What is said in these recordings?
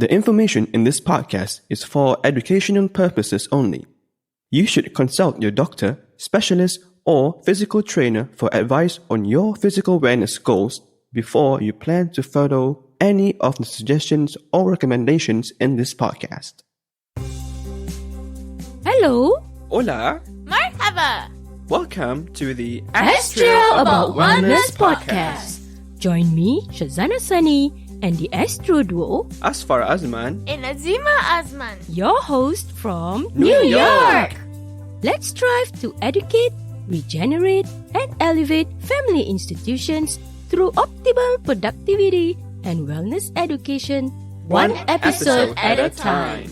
The information in this podcast is for educational purposes only. You should consult your doctor, specialist, or physical trainer for advice on your physical wellness goals before you plan to follow any of the suggestions or recommendations in this podcast. Hello. Hola. Marhaba. Welcome to the Astro About Wellness podcast. Join me, Syazana Sani, and the Astro Duo, Azfar Azman, And Azimah Azman. your host from New York. Let's strive to educate, regenerate, and elevate family institutions through optimal productivity and wellness education, one episode at a time.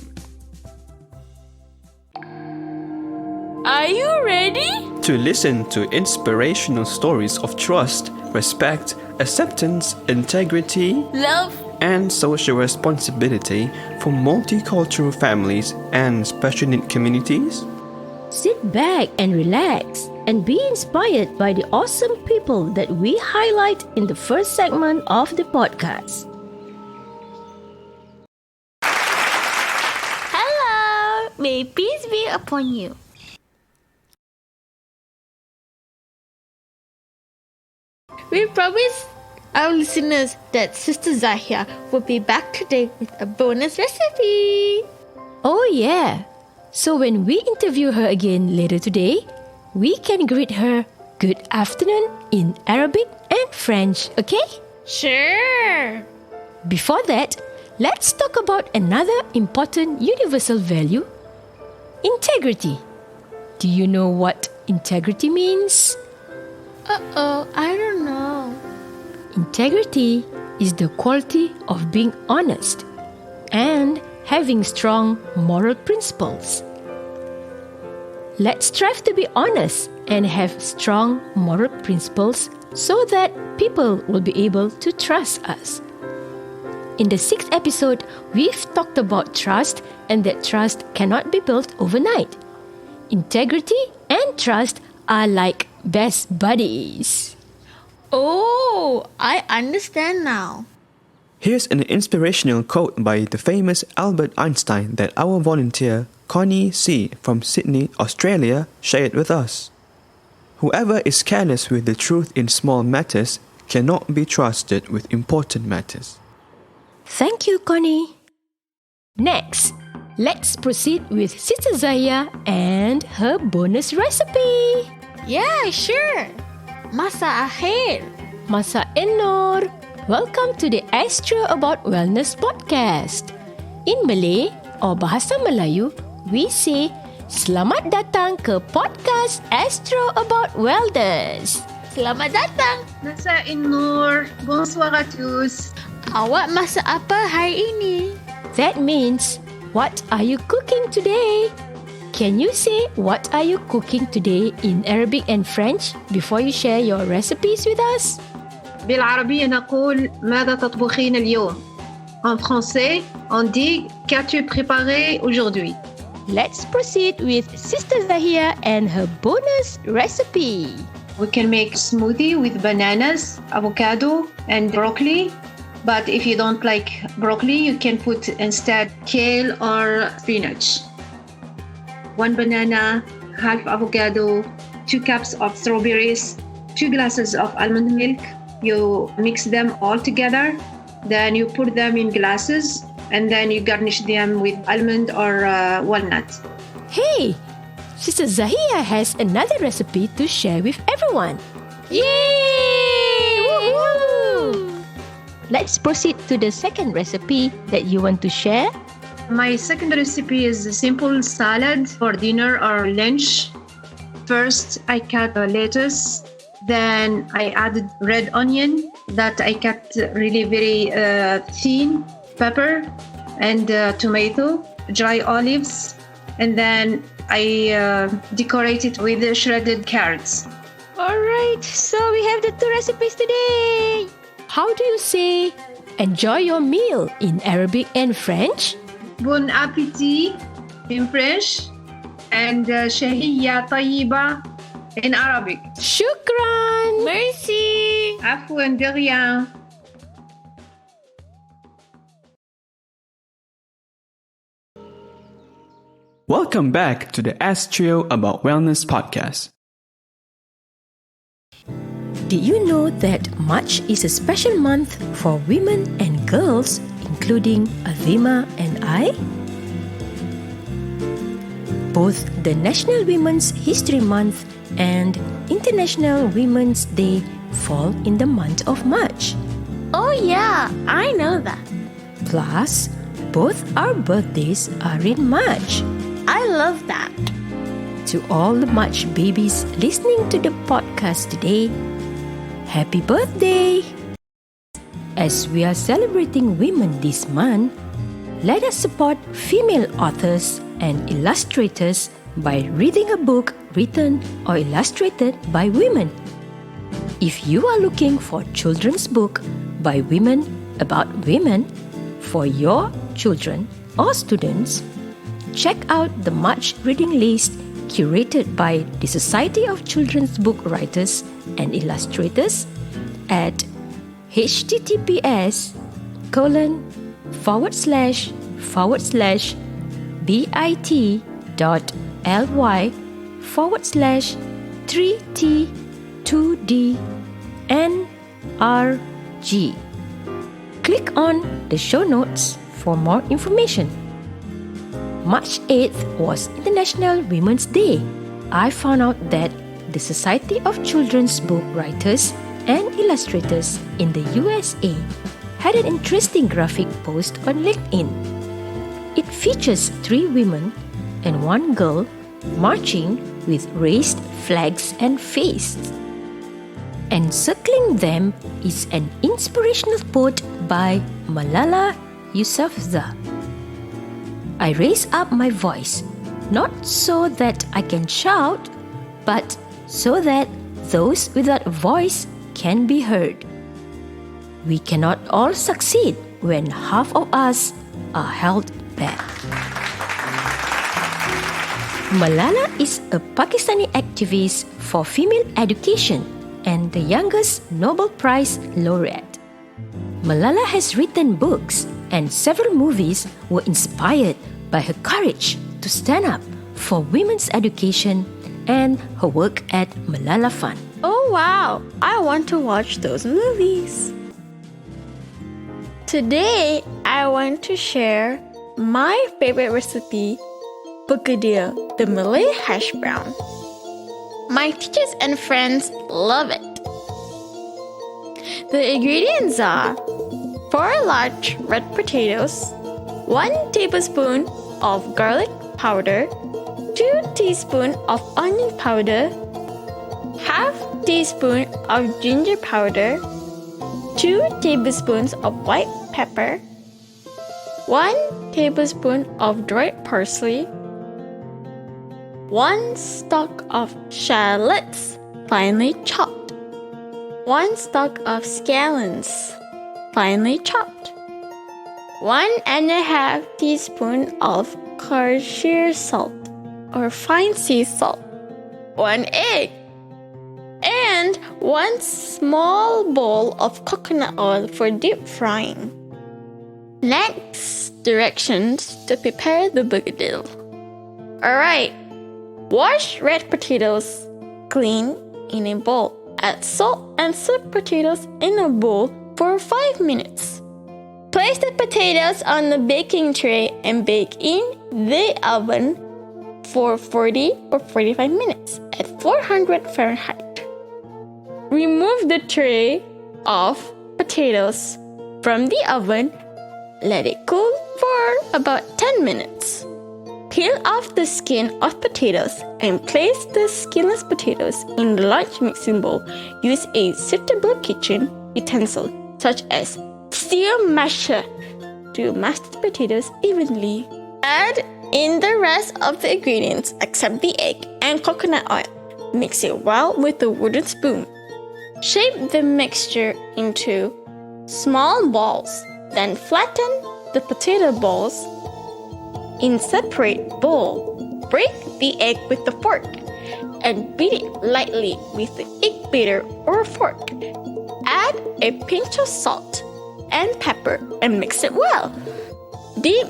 Are you ready? To listen to inspirational stories of trust, respect, acceptance, integrity, Love. and social responsibility for multicultural families and special need communities? Sit back and relax and be inspired by the awesome people that we highlight in the first segment of the podcast. Hello. May peace be upon you. We promise our listeners that Sister Zahia will be back today with a bonus recipe. Oh yeah. So when we interview her again later today, we can greet her good afternoon in Arabic and French, okay? Sure. Before that, let's talk about another important universal value, integrity. Do you know what integrity means? I don't know. Integrity is the quality of being honest and having strong moral principles. Let's strive to be honest and have strong moral principles so that people will be able to trust us. In the 6th episode, we've talked about trust and that trust cannot be built overnight. Integrity and trust are like best buddies. Oh, I understand now. Here's an inspirational quote by the famous Albert Einstein that our volunteer, Connie C. from Sydney, Australia, shared with us. Whoever is careless with the truth in small matters cannot be trusted with important matters. Thank you, Connie. Next, let's proceed with Sister Zahia and her bonus recipe. Yeah, sure. Masa akhir. Masa Noor. Welcome to the Astro About Wellness podcast. In Malay or Bahasa Melayu, we say Selamat datang ke podcast Astro About Wellness. Selamat datang. Masa Noor. Bonsoir à tous. Awak masak apa hari ini? That means, what are you cooking today? Can you say what are you cooking today in Arabic and French before you share your recipes with us? بالعربية نقول ماذا تطبخين اليوم؟ En français, on dit qu'as-tu préparé aujourd'hui? Let's proceed with Sister Zahia and her bonus recipe. We can make smoothie with bananas, avocado, and broccoli. But if you don't like broccoli, you can put instead kale or spinach. 1 banana, half avocado, 2 cups of strawberries, 2 glasses of almond milk. You mix them all together. Then you put them in glasses and then you garnish them with almond or walnut. Hey, Sister Zahia has another recipe to share with everyone. Yay! Woohoo! Let's proceed to the second recipe that you want to share. My second recipe is a simple salad for dinner or lunch. First, I cut lettuce. Then I added red onion that I cut really very thin, pepper and tomato, dry olives. And then I decorate it with shredded carrots. Alright, so we have the 2 recipes today. How do you say enjoy your meal in Arabic and French? Bon appétit in French and شهية طيبة in Arabic. Shukran! Merci. عفواً de rien. Welcome back to the Ask Trio About Wellness podcast. Did you know that March is a special month for women and girls, including Azimah and I? Both the National Women's History Month and International Women's Day fall in the month of March. Oh yeah, I know that. Plus, both our birthdays are in March. I love that. To all the March babies listening to the podcast today, happy birthday! As we are celebrating women this month, let us support female authors and illustrators by reading a book written or illustrated by women. If you are looking for a children's book by women about women for your children or students, check out the March reading list curated by the Society of Children's Book Writers and Illustrators at https://bit.ly/3t2dnrg. Click on the show notes for more information. March 8th was International Women's Day. I found out that the Society of Children's Book Writers and Illustrators in the USA had an interesting graphic post on LinkedIn. It features 3 women and 1 girl marching with raised flags and fists. Encircling them is an inspirational quote by Malala Yousafzai. I raise up my voice, not so that I can shout, but so that those without a voice can be heard. We cannot all succeed when half of us are held back. Malala is a Pakistani activist for female education and the youngest Nobel Prize laureate. Malala has written books and several movies were inspired by her courage to stand up for women's education and her work at Malala Fund. Oh wow, I want to watch those movies. Today, I want to share my favorite recipe, Boukhlifa, the Malay hash brown. My teachers and friends love it. The ingredients are 4 large red potatoes, 1 tablespoon of garlic powder, 2 teaspoons of onion powder, half teaspoon of ginger powder, 2 tablespoons of white pepper, 1 tablespoon of dried parsley, 1 stalk of shallots finely chopped, 1 stalk of scallions finely chopped, 1.5 teaspoon of kosher salt or fine sea salt, 1 egg, and 1 small bowl of coconut oil for deep frying. Next, directions to prepare the boukhlifa. Alright, wash red potatoes clean in a bowl. Add salt and soak potatoes in a bowl for 5 minutes. Place the potatoes on the baking tray and bake in the oven for 40 or 45 minutes at 400 Fahrenheit. Remove the tray of potatoes from the oven. Let it cool for about 10 minutes. Peel off the skin of potatoes and place the skinless potatoes in the large mixing bowl. Use a suitable kitchen utensil such as steel masher to mash the potatoes evenly. Add in the rest of the ingredients except the egg and coconut oil. Mix it well with a wooden spoon. Shape the mixture into small balls. Then flatten the potato balls in separate bowl. Break the egg with the fork and beat it lightly with the egg beater or fork. Add a pinch of salt and pepper and mix it well. Dip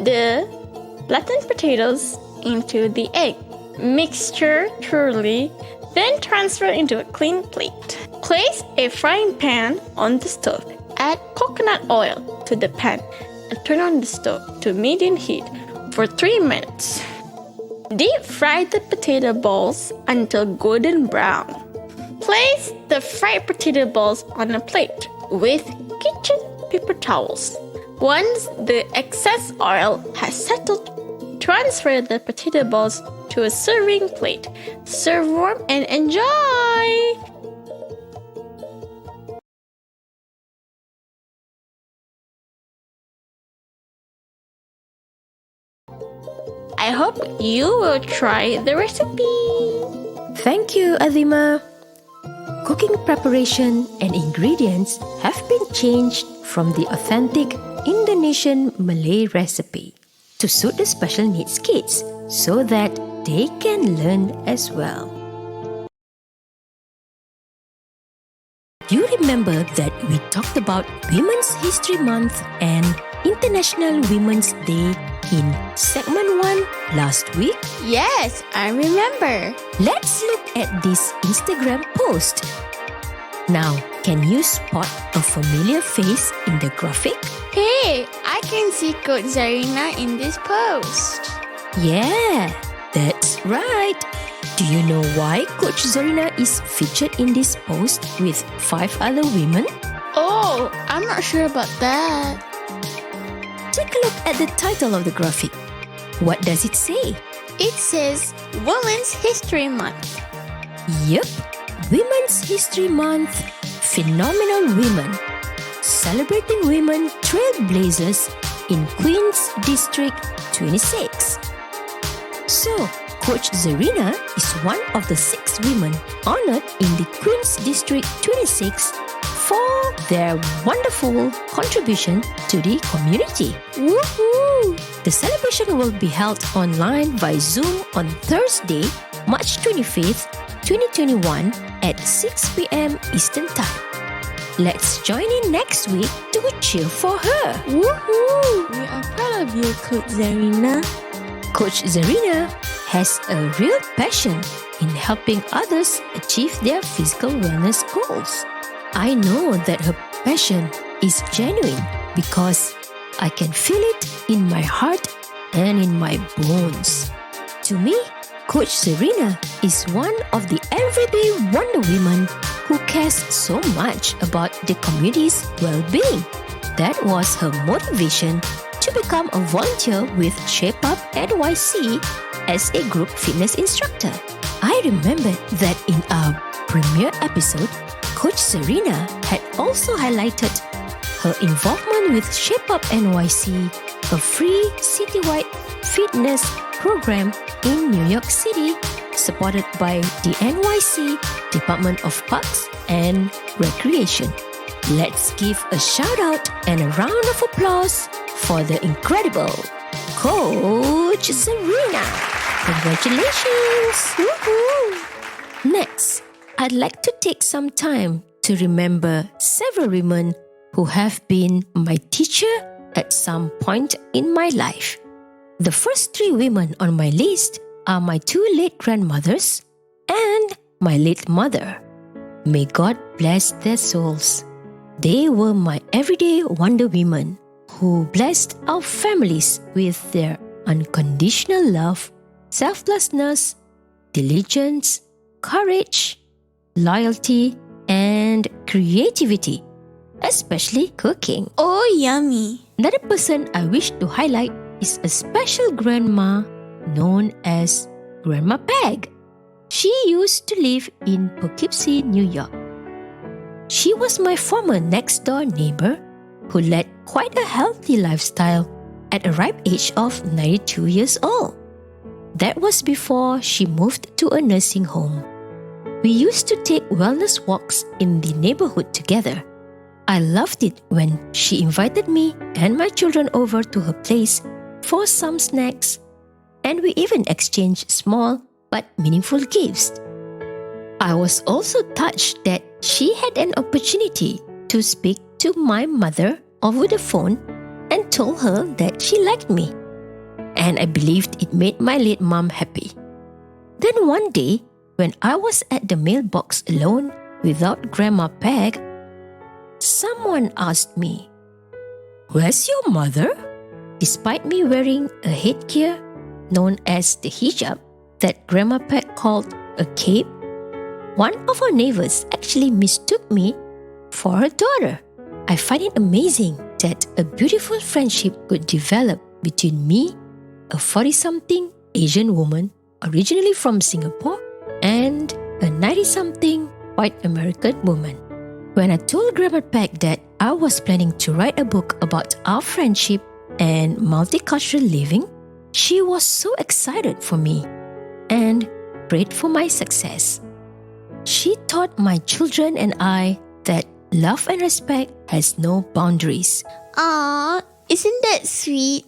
the flattened potatoes into the egg. Mixture thoroughly, then transfer into a clean plate. Place a frying pan on the stove. Add coconut oil to the pan and turn on the stove to medium heat for 3 minutes. Deep fry the potato balls until golden brown. Place the fried potato balls on a plate with kitchen paper towels. Once the excess oil has settled, transfer the potato balls to a serving plate. Serve warm and enjoy! I hope you will try the recipe. Thank you, Azimah. Cooking preparation and ingredients have been changed from the authentic Indonesian Malay recipe to suit the special needs kids so that they can learn as well. Do you remember that we talked about Women's History Month and International Women's Day in segment 1 last week? Yes, I remember. Let's look at this Instagram post. Now, can you spot a familiar face in the graphic? Hey, I can see Coach Zarina in this post. Yeah, that's right. Do you know why Coach Zarina is featured in this post with 5 other women? Oh, I'm not sure about that. Take a look at the title of the graphic. What does it say? It says Women's History Month. Yep, Women's History Month, Phenomenal Women, celebrating women trailblazers in Queen's District 26. So, Coach Zarina is one of the 6 women honored in the Queen's District 26 for their wonderful contribution to the community. Woohoo! The celebration will be held online by Zoom on Thursday, March 25th, 2021 at 6 p.m. Eastern Time. Let's join in next week to cheer for her. Woohoo! We are proud of you, Coach Zarina. Coach Zarina has a real passion in helping others achieve their physical wellness goals. I know that her passion is genuine because I can feel it in my heart and in my bones. To me, Coach Zarina is one of the everyday Wonder Women who cares so much about the community's well-being. That was her motivation to become a volunteer with Shape Up NYC as a group fitness instructor. I remember that in our premiere episode, Coach Zarina had also highlighted her involvement with Shape Up NYC, a free citywide fitness program in New York City, supported by the NYC Department of Parks and Recreation. Let's give a shout out and a round of applause for the incredible Coach Zarina. Congratulations! Woohoo! Next, I'd like to take some time to remember several women who have been my teacher at some point in my life. The first 3 women on my list are my 2 late grandmothers and my late mother. May God bless their souls. They were my everyday Wonder Women who blessed our families with their unconditional love, selflessness, diligence, courage, loyalty, and creativity, especially cooking. Oh, yummy. Another person I wish to highlight is a special grandma known as Grandma Peg. She used to live in Poughkeepsie, New York. She was my former next-door neighbor who led quite a healthy lifestyle at a ripe age of 92 years old. That was before she moved to a nursing home. We used to take wellness walks in the neighborhood together. I loved it when she invited me and my children over to her place for some snacks, and we even exchanged small but meaningful gifts. I was also touched that she had an opportunity to speak to my mother over the phone and told her that she liked me. and I believed it made my late mom happy. Then one day, when I was at the mailbox alone without Grandma Peg, someone asked me, "Where's your mother?" Despite me wearing a headgear known as the hijab that Grandma Peg called a cape, one of our neighbors actually mistook me for her daughter. I find it amazing that a beautiful friendship could develop between me, a 40-something Asian woman originally from Singapore, and a 90-something white American woman. When I told Grandma Peg that I was planning to write a book about our friendship and multicultural living, she was so excited for me and prayed for my success. She taught my children and I that love and respect has no boundaries. Aww, isn't that sweet?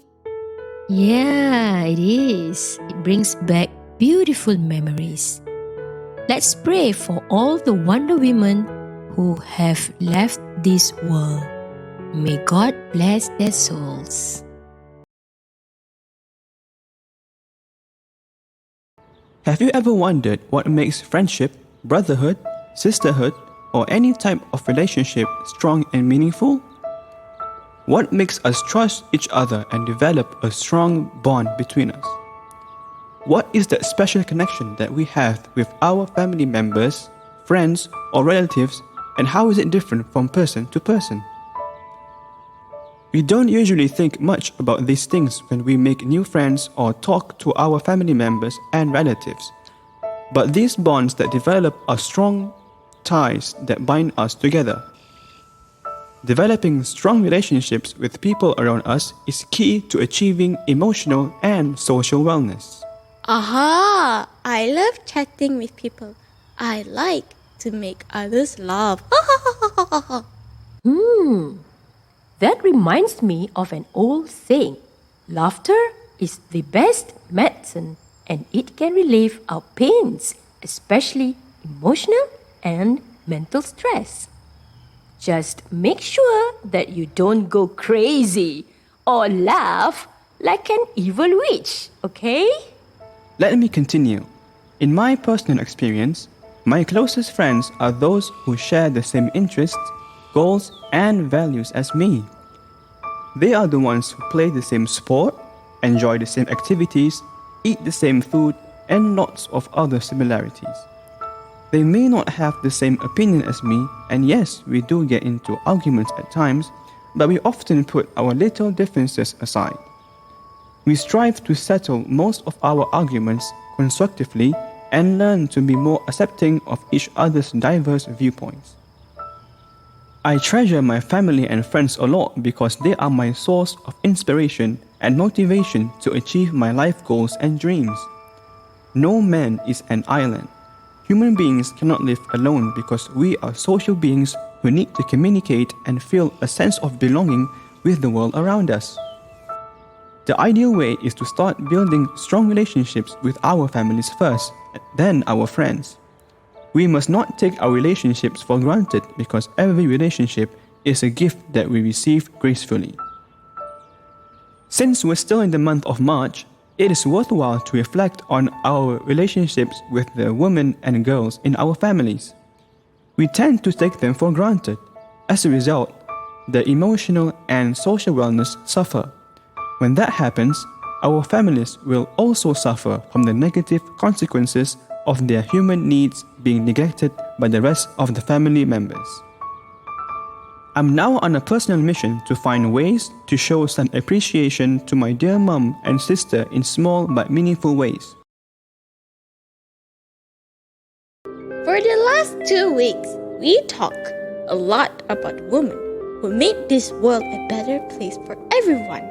Yeah, it is. It brings back beautiful memories. Let's pray for all the Wonder Women who have left this world. May God bless their souls. Have you ever wondered what makes friendship, brotherhood, sisterhood, or any type of relationship strong and meaningful? What makes us trust each other and develop a strong bond between us? What is that special connection that we have with our family members, friends, or relatives, and how is it different from person to person? We don't usually think much about these things when we make new friends or talk to our family members and relatives. But these bonds that develop are strong ties that bind us together. Developing strong relationships with people around us is key to achieving emotional and social wellness. Aha! I love chatting with people. I like to make others laugh. That reminds me of an old saying. Laughter is the best medicine and it can relieve our pains, especially emotional and mental stress. Just make sure that you don't go crazy or laugh like an evil witch, okay? Let me continue. In my personal experience, my closest friends are those who share the same interests, goals, and values as me. They are the ones who play the same sport, enjoy the same activities, eat the same food, and lots of other similarities. They may not have the same opinion as me, and yes, we do get into arguments at times, but we often put our little differences aside. We strive to settle most of our arguments constructively and learn to be more accepting of each other's diverse viewpoints. I treasure my family and friends a lot because they are my source of inspiration and motivation to achieve my life goals and dreams. No man is an island. Human beings cannot live alone because we are social beings who need to communicate and feel a sense of belonging with the world around us. The ideal way is to start building strong relationships with our families first, then our friends. We must not take our relationships for granted because every relationship is a gift that we receive gracefully. Since we're still in the month of March, it is worthwhile to reflect on our relationships with the women and girls in our families. We tend to take them for granted. As a result, their emotional and social wellness suffer. When that happens, our families will also suffer from the negative consequences of their human needs being neglected by the rest of the family members. I'm now on a personal mission to find ways to show some appreciation to my dear mum and sister in small but meaningful ways. For the last 2 weeks, we talk a lot about women who made this world a better place for everyone.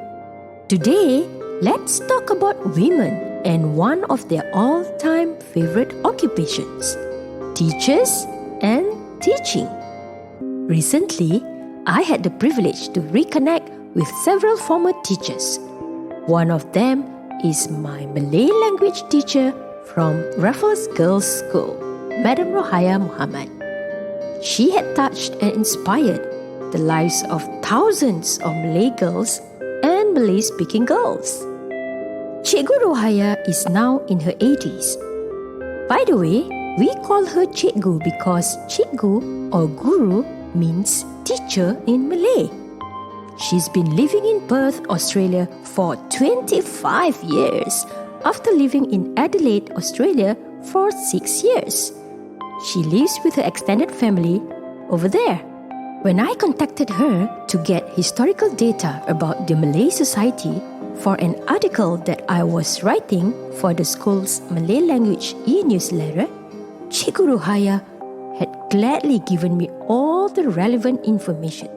Today, let's talk about women and one of their all-time favorite occupations, teachers and teaching. Recently, I had the privilege to reconnect with several former teachers. One of them is my Malay language teacher from Raffles Girls' School, Madam Rohaya Mohamed. She had touched and inspired the lives of thousands of Malay girls and Malay-speaking girls. Cikgu Rohaya is now in her 80s. By the way, we call her Cikgu because Cikgu or Guru means teacher in Malay. She's been living in Perth, Australia for 25 years after living in Adelaide, Australia for 6 years. She lives with her extended family over there. When I contacted her to get historical data about the Malay society for an article that I was writing for the school's Malay language e-newsletter, Cikgu Rohaya had gladly given me all the relevant information.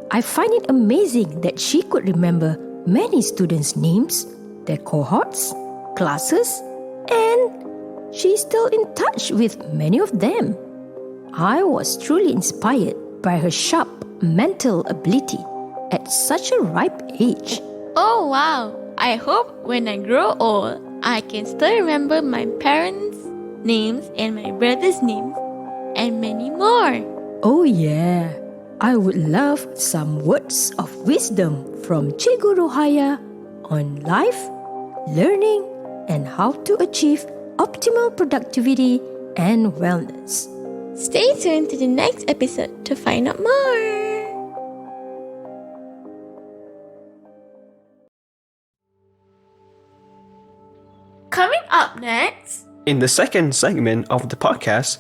I find it amazing that she could remember many students' names, their cohorts, classes, and she's still in touch with many of them. I was truly inspired by her sharp mental ability at such a ripe age. Oh wow! I hope when I grow old, I can still remember my parents' names and my brother's names and many more. Oh yeah, I would love some words of wisdom from Cikgu Rohaya on life, learning, and how to achieve optimal productivity and wellness. Stay tuned to the next episode to find out more. Coming up next, In the second segment of the podcast,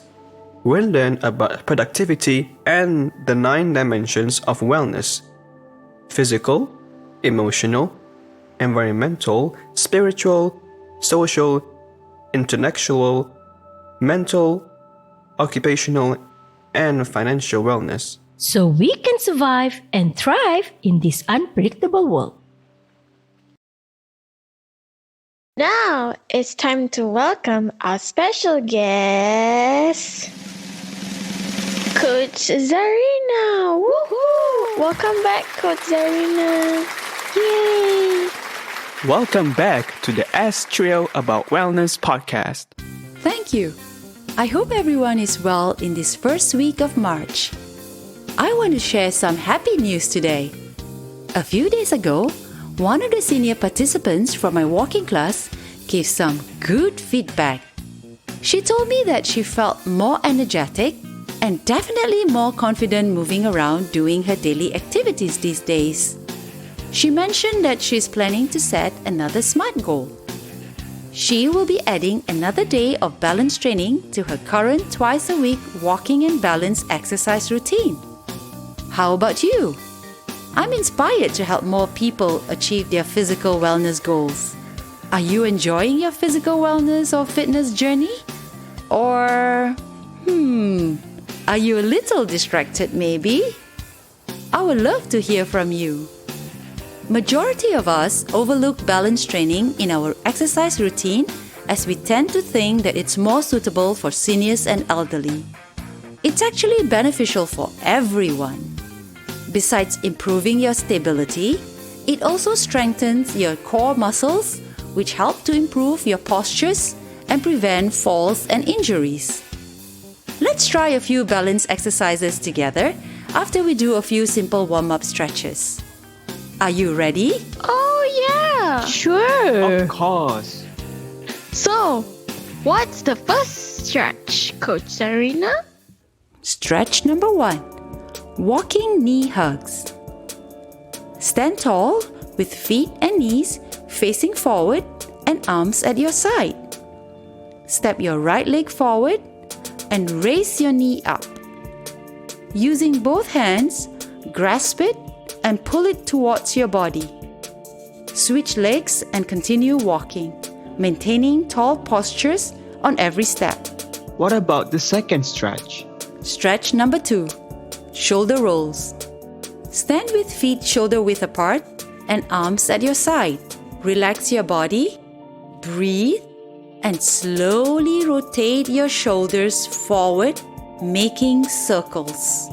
we'll learn about productivity and the 9 dimensions of wellness: physical, emotional, environmental, spiritual, social, intellectual, mental, occupational, and financial wellness. So we can survive and thrive in this unpredictable world. now it's time to welcome our special guest, Coach Zarina. Woohoo! Welcome back, Coach Zarina. Yay! Welcome back to the ASKtrioWello Wellness podcast. Thank you. I hope everyone is well in this first week of March. I want to share some happy news today. A few days ago, one of the senior participants from my walking class gave some good feedback. She told me that she felt more energetic and definitely more confident moving around doing her daily activities these days. She mentioned that she's planning to set another SMART goal. She will be adding another day of balance training to her current twice-a-week walking and balance exercise routine. How about you? I'm inspired to help more people achieve their physical wellness goals. Are you enjoying your physical wellness or fitness journey? Or, are you a little distracted maybe? I would love to hear from you. Majority of us overlook balance training in our exercise routine as we tend to think that it's more suitable for seniors and elderly. It's actually beneficial for everyone. Besides improving your stability, it also strengthens your core muscles, which help to improve your postures and prevent falls and injuries. Let's try a few balance exercises together after we do a few simple warm-up stretches. Are you ready? Oh yeah! Sure. Of course. So, what's the first stretch, Coach Zarina? Stretch number 1. Walking knee hugs. Stand tall with feet and knees facing forward and arms at your side. Step your right leg forward and raise your knee up. Using both hands, grasp it and pull it towards your body. Switch legs and continue walking, maintaining tall postures on every step. What about the second stretch? Stretch number 2. Shoulder rolls. Stand with feet shoulder width apart and arms at your side. Relax your body, breathe, and slowly rotate your shoulders forward, making circles.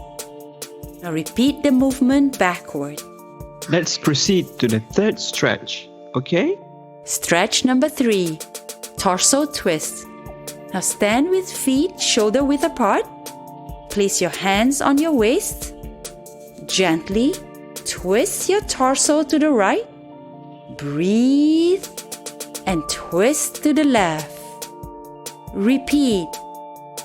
Now repeat the movement backward. Let's proceed to the third stretch, okay? Stretch number 3. Torso twist. Now stand with feet shoulder width apart. Place your hands on your waist. Gently twist your torso to the right. Breathe and twist to the left. Repeat.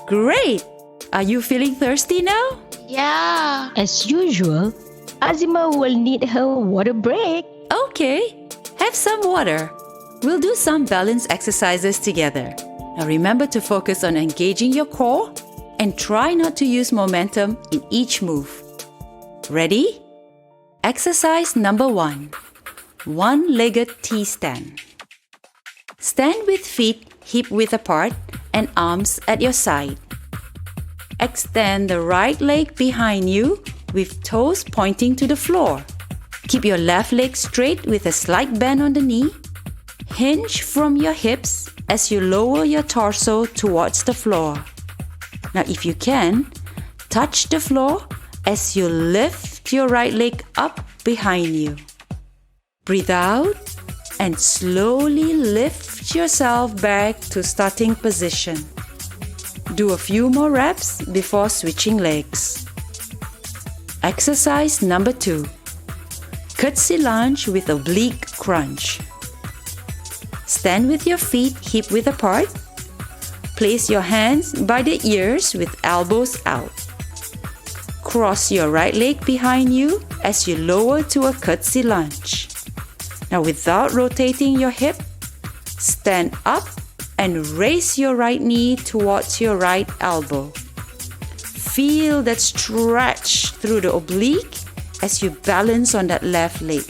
Great! Are you feeling thirsty now? Yeah. As usual, Azimah will need her water break. Okay, have some water. We'll do some balance exercises together. Now remember to focus on engaging your core and try not to use momentum in each move. Ready? Exercise number 1. One-legged T-stand. Stand with feet hip-width apart and arms at your side. Extend the right leg behind you with toes pointing to the floor. Keep your left leg straight with a slight bend on the knee. Hinge from your hips as you lower your torso towards the floor. Now if you can, touch the floor as you lift your right leg up behind you. Breathe out and slowly lift yourself back to starting position. Do a few more reps before switching legs. Exercise number 2. Curtsy lunge with oblique crunch. Stand with your feet hip-width apart. Place your hands by the ears with elbows out. Cross your right leg behind you as you lower to a curtsy lunge. Now without rotating your hip, stand up and raise your right knee towards your right elbow. Feel that stretch through the oblique as you balance on that left leg.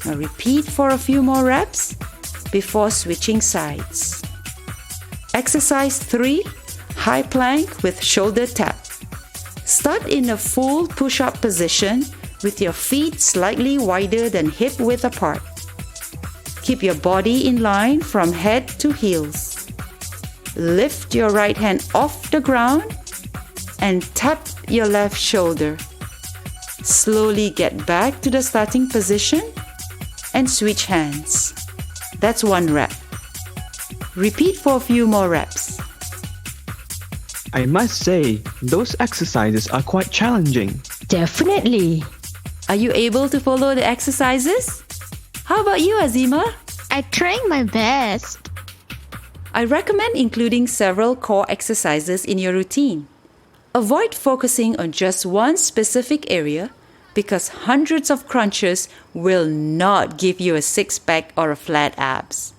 Now repeat for a few more reps before switching sides. Exercise 3. High plank with shoulder tap. Start in a full push-up position with your feet slightly wider than hip width apart. Keep your body in line from head to heels. Lift your right hand off the ground and tap your left shoulder. Slowly get back to the starting position and switch hands. That's 1 rep. Repeat for a few more reps. I must say, those exercises are quite challenging. Definitely. Are you able to follow the exercises? How about you, Azimah? I tried my best. I recommend including several core exercises in your routine. Avoid focusing on just one specific area because hundreds of crunches will not give you a six-pack or a flat abs.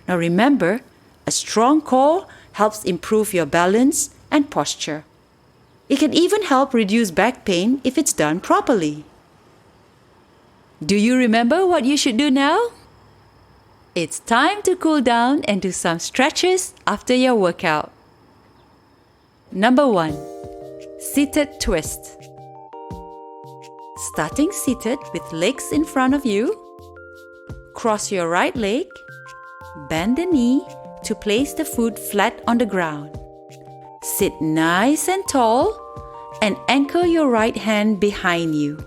Now remember, a strong core helps improve your balance and posture. It can even help reduce back pain if it's done properly. Do you remember what you should do now? It's time to cool down and do some stretches after your workout. Number 1. Seated twist. Starting seated with legs in front of you, cross your right leg, bend the knee to place the foot flat on the ground. Sit nice and tall and anchor your right hand behind you.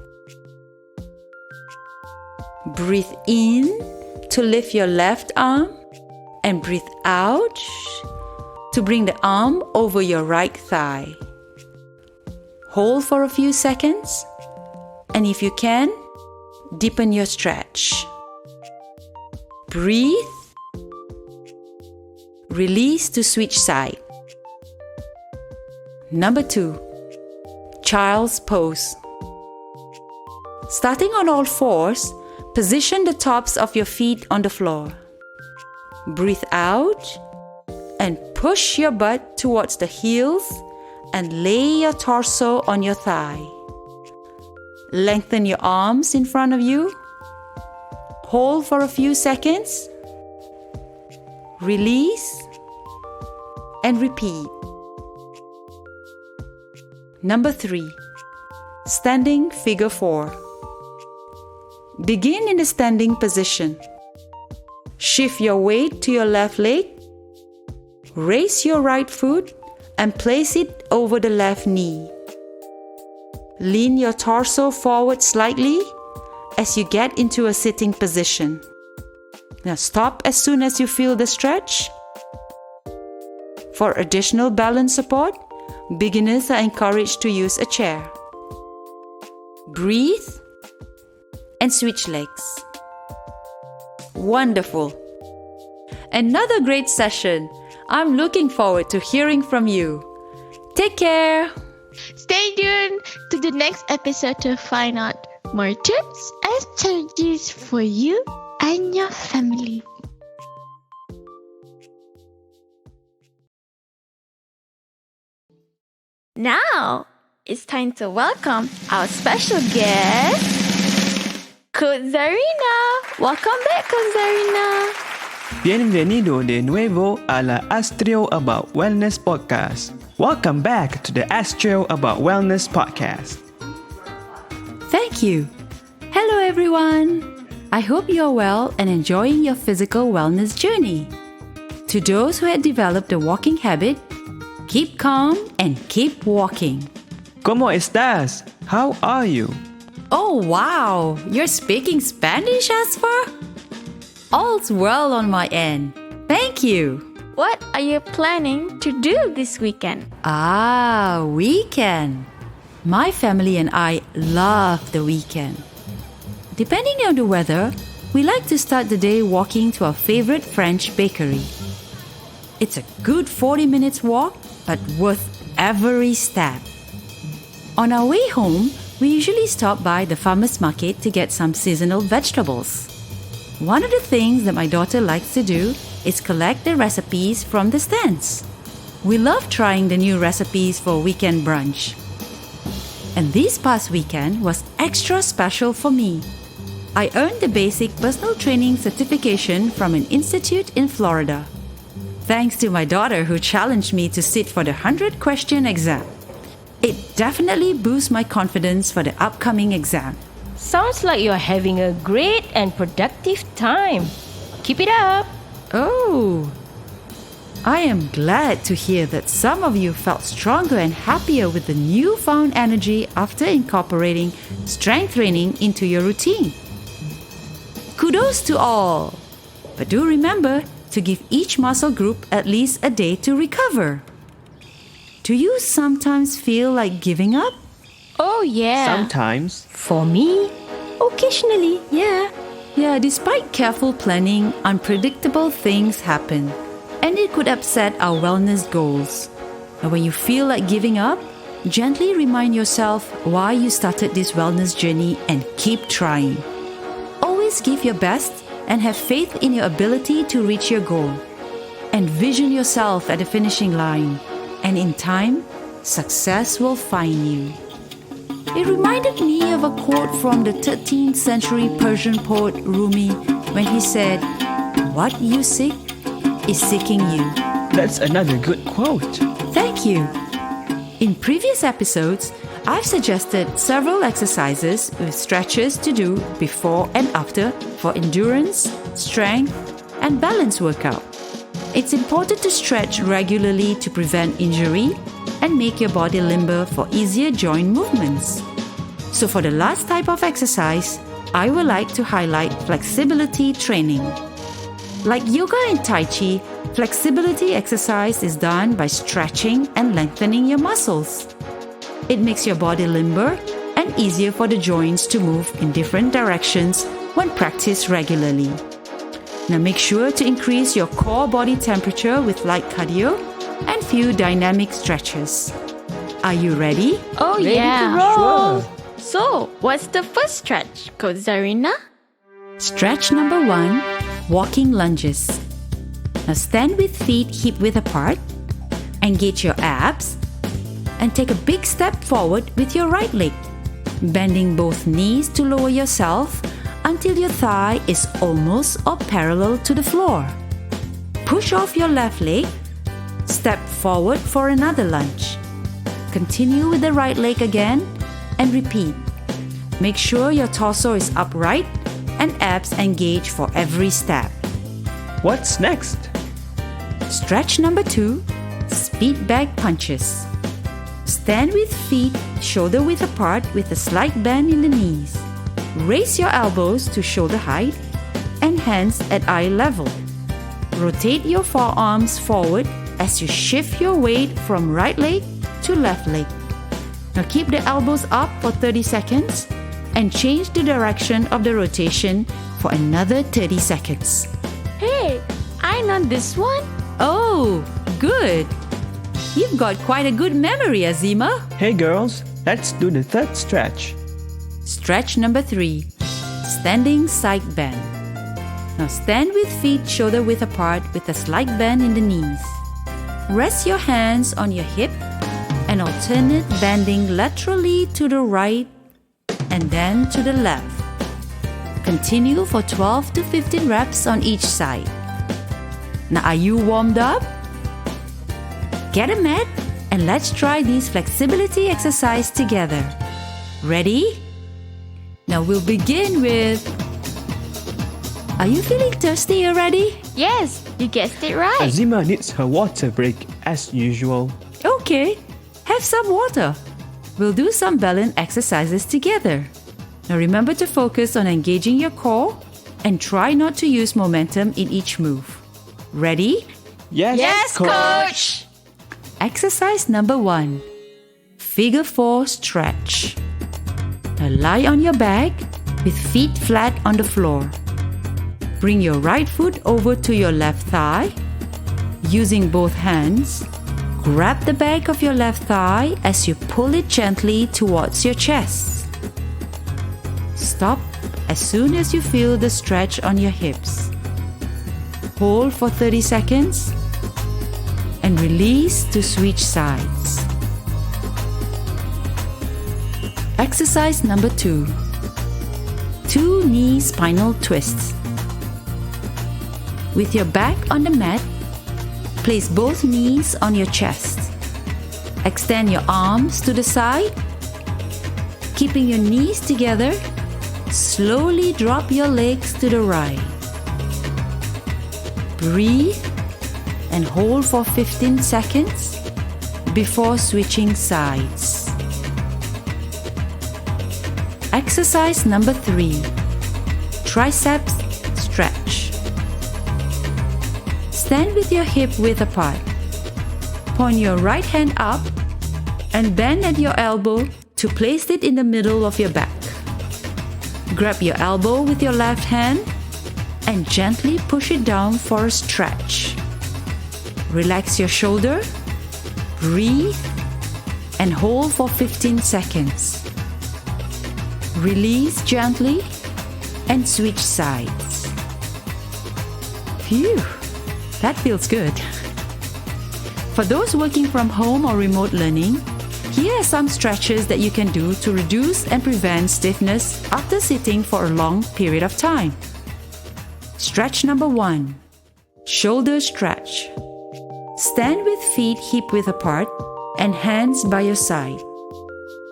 Breathe in to lift your left arm and breathe out to bring the arm over your right thigh. Hold for a few seconds, and if you can, deepen your stretch. Breathe. Release to switch side. Number 2. Child's pose. Starting on all fours, position the tops of your feet on the floor. Breathe out and push your butt towards the heels and lay your torso on your thigh. Lengthen your arms in front of you. Hold for a few seconds. Release and repeat. Number 3. Standing figure 4. Begin in the standing position. Shift your weight to your left leg. Raise your right foot and place it over the left knee. Lean your torso forward slightly as you get into a sitting position. Now stop as soon as you feel the stretch. For additional balance support, beginners are encouraged to use a chair. Breathe and switch legs. Wonderful! Another great session. I'm looking forward to hearing from you. Take care. Stay tuned to the next episode to find out more tips and strategies for you and your family. Now, it's time to welcome our special guest, Coach Zarina. Welcome back, Coach Zarina. Bienvenido de nuevo a la Astro About Wellness podcast. Welcome back to the Astro About Wellness podcast. Thank you. Hello, everyone. I hope you're well and enjoying your physical wellness journey. To those who had developed a walking habit, keep calm and keep walking. ¿Cómo estás? How are you? Oh, wow! You're speaking Spanish, Azfar? All's well on my end. Thank you. What are you planning to do this weekend? Weekend. My family and I love the weekend. Depending on the weather, we like to start the day walking to our favorite French bakery. It's a good 40 minutes walk, but worth every step. On our way home, we usually stop by the farmer's market to get some seasonal vegetables. One of the things that my daughter likes to do is collect the recipes from the stands. We love trying the new recipes for weekend brunch. And this past weekend was extra special for me. I earned the basic personal training certification from an institute in Florida. Thanks to my daughter who challenged me to sit for the 100-question exam. It definitely boosts my confidence for the upcoming exam. Sounds like you're having a great and productive time. Keep it up. Oh, I am glad to hear that some of you felt stronger and happier with the newfound energy after incorporating strength training into your routine. Kudos to all! But do remember to give each muscle group at least a day to recover. Do you sometimes feel like giving up? Oh, yeah. Sometimes. For me, occasionally, yeah. Yeah, despite careful planning, unpredictable things happen, and it could upset our wellness goals. And when you feel like giving up, gently remind yourself why you started this wellness journey and keep trying. Always give your best and have faith in your ability to reach your goal. Envision yourself at the finishing line, and in time, success will find you. It reminded me of a quote from the 13th century Persian poet Rumi when he said, "What you seek is seeking you." That's another good quote. Thank you. In previous episodes, I've suggested several exercises with stretches to do before and after for endurance, strength, and balance workout. It's important to stretch regularly to prevent injury and make your body limber for easier joint movements. So for the last type of exercise, I would like to highlight flexibility training. Like yoga and Tai Chi, flexibility exercise is done by stretching and lengthening your muscles. It makes your body limber and easier for the joints to move in different directions when practiced regularly. Now make sure to increase your core body temperature with light cardio and few dynamic stretches. Are you ready? Oh, Ready yeah. to roll. Sure. So, what's the first stretch, Coach Zarina? Stretch number 1, walking lunges. Now stand with feet hip-width apart, engage your abs, and take a big step forward with your right leg, bending both knees to lower yourself until your thigh is almost or parallel to the floor. Push off your left leg, step forward for another lunge. Continue with the right leg again and repeat. Make sure your torso is upright and abs engage for every step. What's next? Stretch number 2, speed back punches. Stand with feet shoulder width apart with a slight bend in the knees. Raise your elbows to shoulder height and hands at eye level. Rotate your forearms forward as you shift your weight from right leg to left leg. Now keep the elbows up for 30 seconds and change the direction of the rotation for another 30 seconds. Hey, I mine on this one? Oh, good. You've got quite a good memory, Azimah. Hey girls, let's do the third stretch. Stretch number 3. Standing side bend. Now stand with feet shoulder width apart with a slight bend in the knees. Rest your hands on your hip and alternate bending laterally to the right and then to the left. Continue for 12 to 15 reps on each side. Now are you warmed up? Get a mat and let's try this flexibility exercise together. Ready? Now we'll begin with... Are you feeling thirsty already? Yes, you guessed it right. Azimah needs her water break as usual. Okay, have some water. We'll do some balance exercises together. Now remember to focus on engaging your core and try not to use momentum in each move. Ready? Yes, Coach. Exercise number 1. Figure 4 stretch. Now lie on your back with feet flat on the floor. Bring your right foot over to your left thigh. Using both hands, grab the back of your left thigh as you pull it gently towards your chest. Stop as soon as you feel the stretch on your hips. Hold for 30 seconds and release to switch sides. Exercise number 2. 2 knee spinal twists. With your back on the mat, place both knees on your chest. Extend your arms to the side. Keeping your knees together, slowly drop your legs to the right. Breathe and hold for 15 seconds before switching sides. Exercise number 3. Triceps stretch. Stand with your hip width apart. Point your right hand up and bend at your elbow to place it in the middle of your back. Grab your elbow with your left hand and gently push it down for a stretch. Relax your shoulder, breathe, and hold for 15 seconds. Release gently and switch sides. Phew, that feels good. For those working from home or remote learning, here are some stretches that you can do to reduce and prevent stiffness after sitting for a long period of time. Stretch number 1. Shoulder stretch. Stand with feet hip width apart and hands by your side.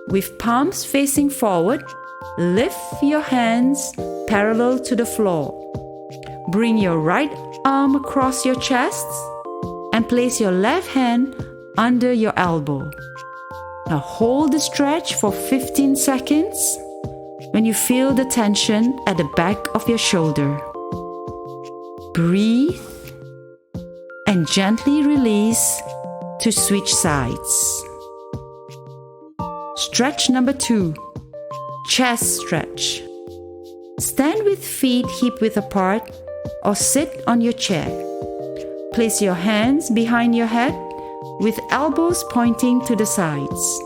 With palms facing forward, lift your hands parallel to the floor. Bring your right arm across your chest and place your left hand under your elbow. Now hold the stretch for 15 seconds when you feel the tension at the back of your shoulder. Breathe and gently release to switch sides. Stretch number 2. Chest stretch. Stand with feet hip width apart or sit on your chair. Place your hands behind your head with elbows pointing to the sides.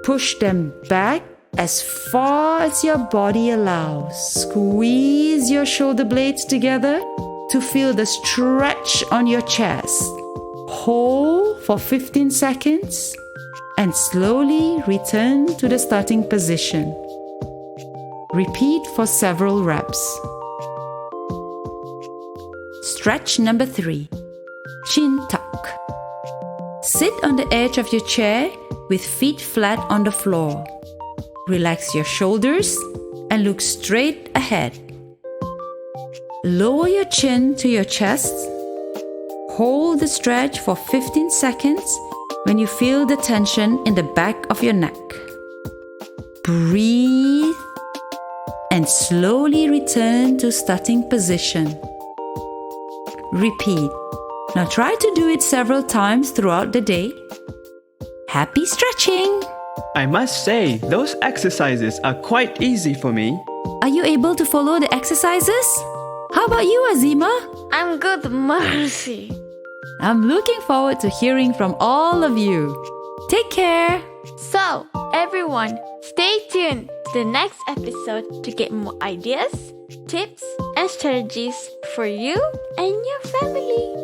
Push them back as far as your body allows. Squeeze your shoulder blades together to feel the stretch on your chest. Hold for 15 seconds and slowly return to the starting position. Repeat for several reps. Stretch number 3. Chin tuck. Sit on the edge of your chair with feet flat on the floor. Relax your shoulders and look straight ahead. Lower your chin to your chest. Hold the stretch for 15 seconds when you feel the tension in the back of your neck. Breathe and slowly return to starting position. Repeat. Now try to do it several times throughout the day. Happy stretching! I must say, those exercises are quite easy for me. Are you able to follow the exercises? How about you, Azimah? I'm good, mercy. I'm looking forward to hearing from all of you. Take care. So, everyone, stay tuned to the next episode to get more ideas, tips, and strategies for you and your family.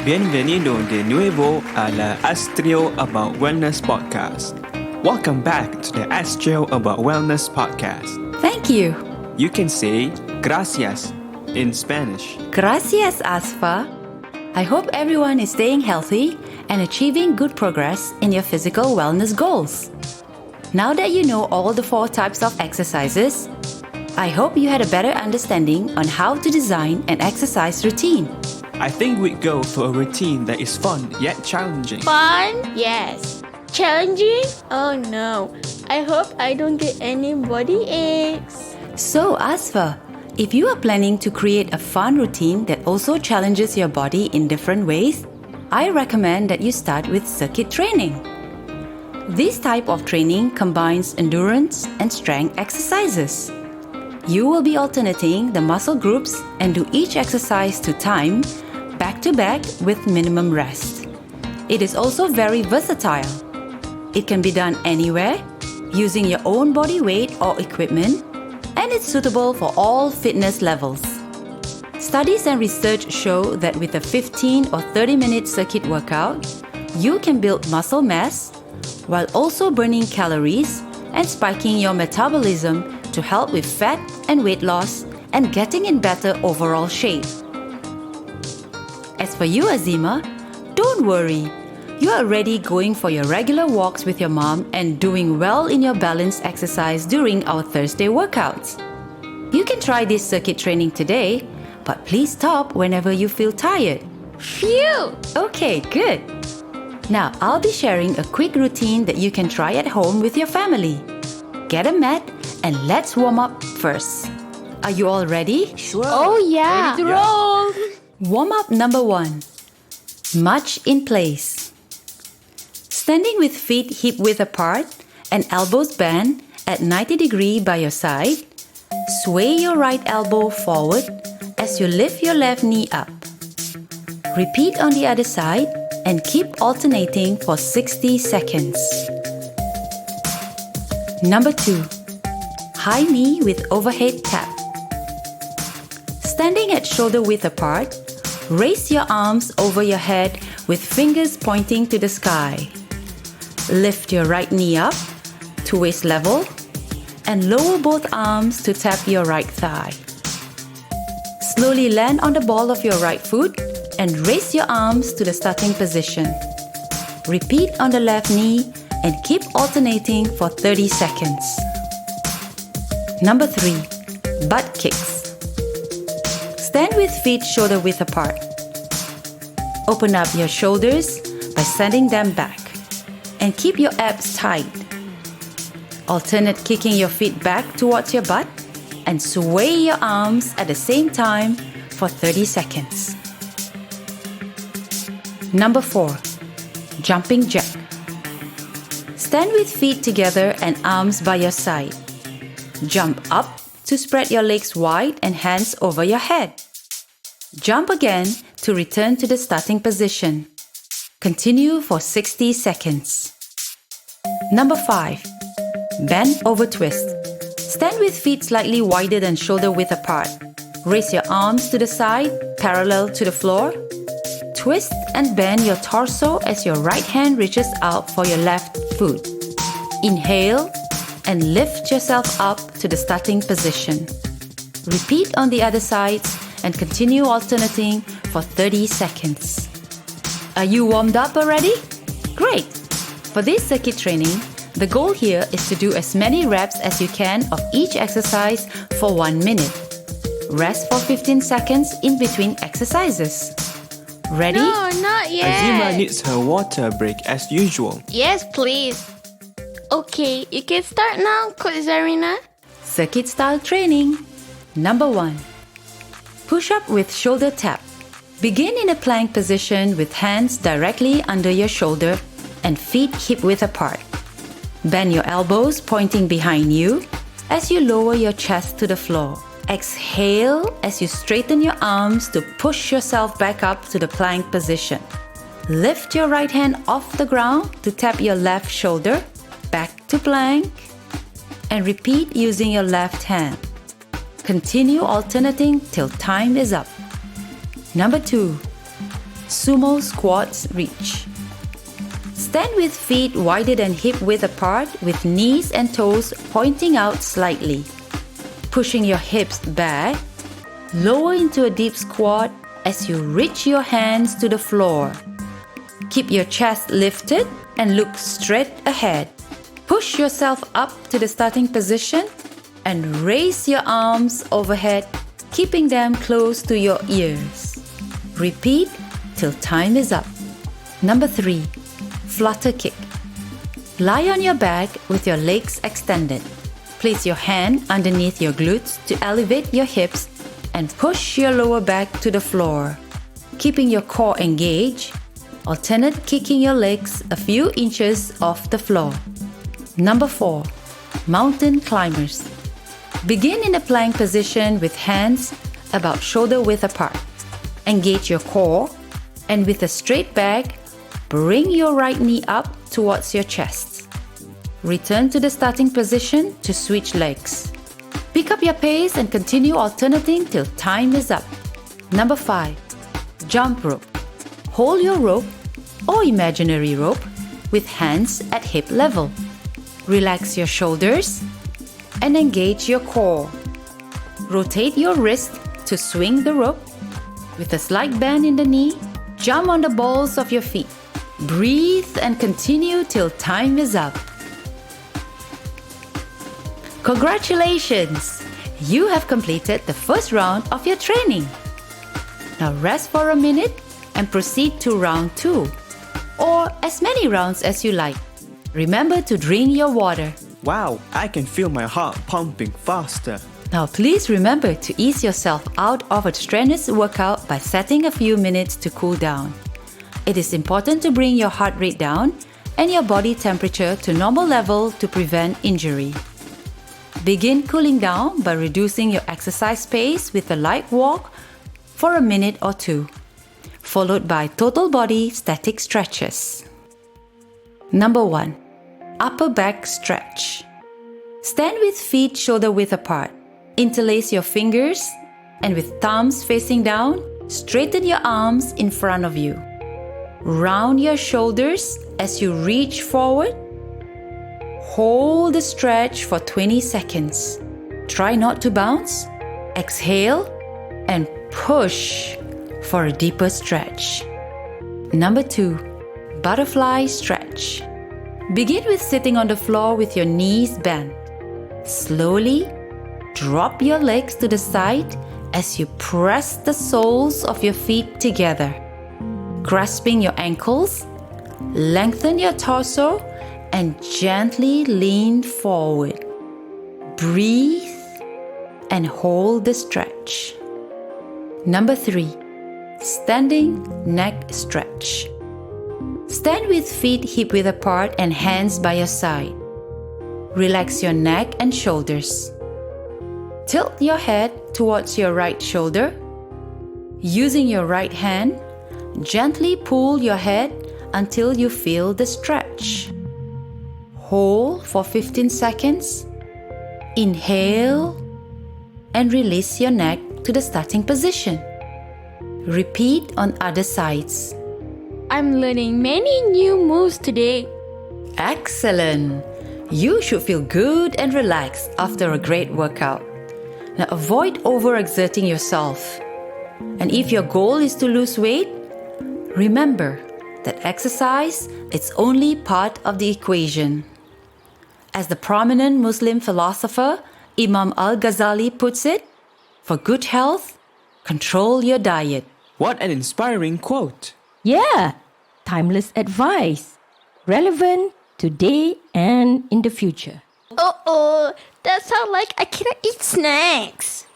Bienvenido de nuevo a la Astro About Wellness podcast. Welcome back to the Astro About Wellness podcast. Thank you. You can say gracias in Spanish. Gracias, Azfar. I hope everyone is staying healthy and achieving good progress in your physical wellness goals. Now that you know all the 4 types of exercises, I hope you had a better understanding on how to design an exercise routine. I think we'd go for a routine that is fun yet challenging. Fun? Yes. Challenging? Oh no. I hope I don't get any body aches. So, Azfar, if you are planning to create a fun routine that also challenges your body in different ways, I recommend that you start with circuit training. This type of training combines endurance and strength exercises. You will be alternating the muscle groups and do each exercise to time, back to back with minimum rest. It is also very versatile. It can be done anywhere, using your own body weight or equipment, and it's suitable for all fitness levels. Studies and research show that with a 15 or 30-minute circuit workout, you can build muscle mass while also burning calories and spiking your metabolism to help with fat and weight loss and getting in better overall shape. As for you, Azimah, don't worry. You are already going for your regular walks with your mom and doing well in your balance exercise during our Thursday workouts. You can try this circuit training today, but please stop whenever you feel tired. Phew! Okay, good. Now, I'll be sharing a quick routine that you can try at home with your family. Get a mat and let's warm up first. Are you all ready? Sure. Oh yeah. Ready to roll. Warm up number 1. March in place. Standing with feet hip width apart and elbows bent at 90 degrees by your side, sway your right elbow forward as you lift your left knee up. Repeat on the other side and keep alternating for 60 seconds. Number 2. High knee with overhead tap. Standing at shoulder width apart, raise your arms over your head with fingers pointing to the sky. Lift your right knee up to waist level and lower both arms to tap your right thigh. Slowly land on the ball of your right foot and raise your arms to the starting position. Repeat on the left knee and keep alternating for 30 seconds. Number 3. Butt kicks. Stand with feet shoulder width apart. Open up your shoulders by sending them back and keep your abs tight. Alternate kicking your feet back towards your butt and sway your arms at the same time for 30 seconds. Number 4. Jumping jack. Stand with feet together and arms by your side. Jump up to spread your legs wide and hands over your head. Jump again to return to the starting position. Continue for 60 seconds. Number 5. Bend over twist. Stand with feet slightly wider than shoulder width apart. Raise your arms to the side, parallel to the floor. Twist and bend your torso as your right hand reaches out for your left foot. Inhale and lift yourself up to the starting position. Repeat on the other sides and continue alternating for 30 seconds. Are you warmed up already? Great! For this circuit training, the goal here is to do as many reps as you can of each exercise for 1 minute. Rest for 15 seconds in between exercises. Ready? No, not yet. Azimah needs her water break as usual. Yes, please. Okay, you can start now, Coach Zarina. Circuit style training. Number 1. Push up with shoulder tap. Begin in a plank position with hands directly under your shoulder and feet hip-width apart. Bend your elbows pointing behind you as you lower your chest to the floor. Exhale as you straighten your arms to push yourself back up to the plank position. Lift your right hand off the ground to tap your left shoulder, back to plank, and repeat using your left hand. Continue alternating till time is up. Number 2. Sumo squats reach. Stand with feet wider than hip-width apart with knees and toes pointing out slightly. Pushing your hips back, lower into a deep squat as you reach your hands to the floor. Keep your chest lifted and look straight ahead. Push yourself up to the starting position and raise your arms overhead, keeping them close to your ears. Repeat till time is up. Number 3. Flutter kick. Lie on your back with your legs extended. Place your hand underneath your glutes to elevate your hips and push your lower back to the floor. Keeping your core engaged, alternate kicking your legs a few inches off the floor. Number 4. Mountain climbers. Begin in a plank position with hands about shoulder width apart. Engage your core and with a straight back, bring your right knee up towards your chest. Return to the starting position to switch legs. Pick up your pace and continue alternating till time is up. Number 5. Jump rope. Hold your rope or imaginary rope with hands at hip level. Relax your shoulders and engage your core. Rotate your wrist to swing the rope. With a slight bend in the knee, jump on the balls of your feet. Breathe and continue till time is up. Congratulations! You have completed the first round of your training. Now rest for a minute and proceed to round 2, or as many rounds as you like. Remember to drink your water. Wow, I can feel my heart pumping faster. Now please remember to ease yourself out of a strenuous workout by setting a few minutes to cool down. It is important to bring your heart rate down and your body temperature to normal level to prevent injury. Begin cooling down by reducing your exercise pace with a light walk for a minute or 2, followed by total body static stretches. Number 1. Upper back stretch. Stand with feet shoulder width apart. Interlace your fingers and with thumbs facing down, straighten your arms in front of you. Round your shoulders as you reach forward. Hold the stretch for 20 seconds. Try not to bounce. Exhale and push for a deeper stretch. Number 2. Butterfly stretch. Begin with sitting on the floor with your knees bent. Slowly drop your legs to the side as you press the soles of your feet together. Grasping your ankles, lengthen your torso and gently lean forward. Breathe and hold the stretch. Number 3. Standing neck stretch. Stand with feet hip-width apart and hands by your side. Relax your neck and shoulders. Tilt your head towards your right shoulder. Using your right hand, gently pull your head until you feel the stretch. Hold for 15 seconds. Inhale and release your neck to the starting position. Repeat on other sides. I'm learning many new moves today. Excellent! You should feel good and relaxed after a great workout. Now avoid overexerting yourself. And if your goal is to lose weight, remember that exercise is only part of the equation. As the prominent Muslim philosopher Imam Al-Ghazali puts it, for good health, control your diet. What an inspiring quote! Yeah, timeless advice. Relevant today and in the future. Uh-oh, that sounds like I cannot eat snacks.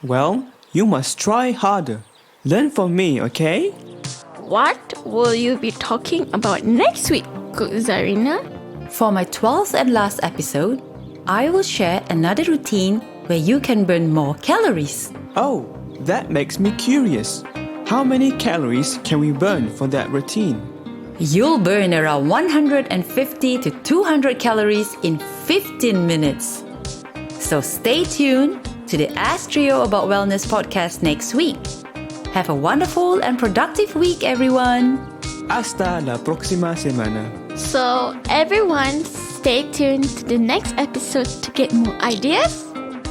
Well, you must try harder. Learn from me, okay? What will you be talking about next week, Coach Zarina? For my 12th and last episode, I will share another routine where you can burn more calories. Oh, that makes me curious. How many calories can we burn for that routine? You'll burn around 150 to 200 calories in 15 minutes. So stay tuned to the Ask Trio About Wellness podcast next week. Have a wonderful and productive week, everyone. Hasta la próxima semana. So, everyone, stay tuned to the next episode to get more ideas,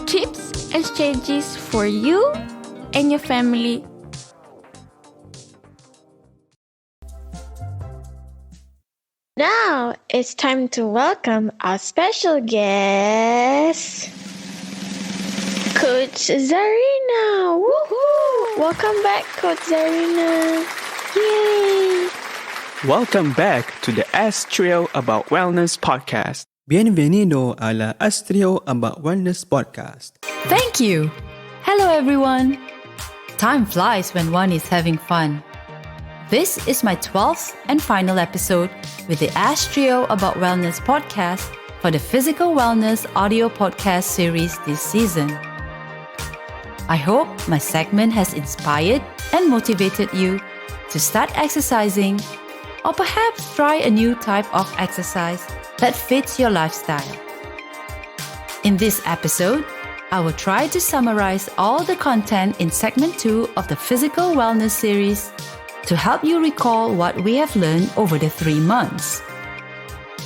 tips, and strategies for you and your family. Now, it's time to welcome our special guest, Coach Zarina. Woohoo! Welcome back, Coach Zarina. Yay! Welcome back to the Ask Trio About Wellness podcast. Bienvenido a la Astro About Wellness podcast. Thank you. Hello, everyone. Time flies when one is having fun. This is my 12th and final episode with the Ask Trio About Wellness podcast for the Physical Wellness audio podcast series this season. I hope my segment has inspired and motivated you to start exercising or perhaps try a new type of exercise that fits your lifestyle. In this episode, I will try to summarize all the content in segment 2 of the Physical Wellness series to help you recall what we have learned over the 3 months.